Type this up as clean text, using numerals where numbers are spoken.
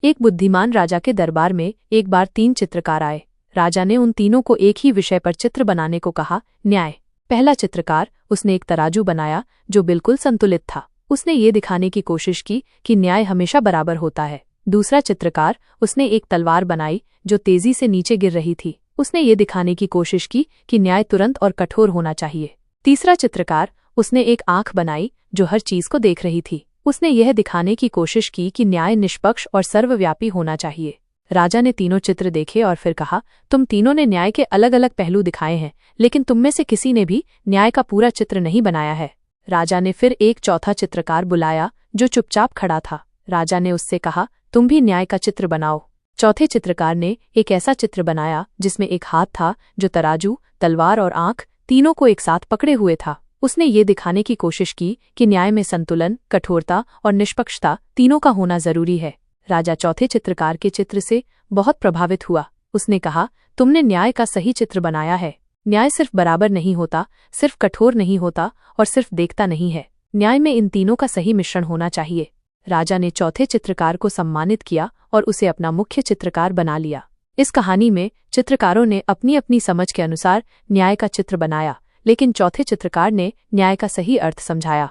एक बुद्धिमान राजा के दरबार में एक बार 3 चित्रकार आए। राजा ने उन तीनों को एक ही विषय पर चित्र बनाने को कहा, न्याय। पहला चित्रकार, उसने एक तराजू बनाया जो बिल्कुल संतुलित था। उसने ये दिखाने की कोशिश की कि न्याय हमेशा बराबर होता है। दूसरा चित्रकार, उसने एक तलवार बनाई जो तेजी से नीचे गिर रही थी। उसने ये दिखाने की कोशिश की कि न्याय तुरंत और कठोर होना चाहिए। तीसरा चित्रकार, उसने एक आंख बनाई जो हर चीज को देख रही थी। उसने यह दिखाने की कोशिश की कि न्याय निष्पक्ष और सर्वव्यापी होना चाहिए। राजा ने तीनों चित्र देखे और फिर कहा, तुम तीनों ने न्याय के अलग अलग पहलू दिखाए हैं, लेकिन तुम में से किसी ने भी न्याय का पूरा चित्र नहीं बनाया है। राजा ने फिर एक चौथा चित्रकार बुलाया जो चुपचाप खड़ा था। राजा ने उससे कहा, तुम भी न्याय का चित्र बनाओ। चौथे चित्रकार ने एक ऐसा चित्र बनाया जिसमें एक हाथ था जो तराजू, तलवार और आंख तीनों को एक साथ पकड़े हुए था। उसने ये दिखाने की कोशिश की कि न्याय में संतुलन, कठोरता और निष्पक्षता तीनों का होना जरूरी है। राजा चौथे चित्रकार के चित्र से बहुत प्रभावित हुआ। उसने कहा, तुमने न्याय का सही चित्र बनाया है। न्याय सिर्फ बराबर नहीं होता, सिर्फ कठोर नहीं होता और सिर्फ देखता नहीं है। न्याय में इन तीनों का सही मिश्रण होना चाहिए। राजा ने चौथे चित्रकार को सम्मानित किया और उसे अपना मुख्य चित्रकार बना लिया। इस कहानी में चित्रकारों ने अपनी अपनी समझ के अनुसार न्याय का चित्र बनाया, लेकिन चौथे चित्रकार ने न्याय का सही अर्थ समझाया।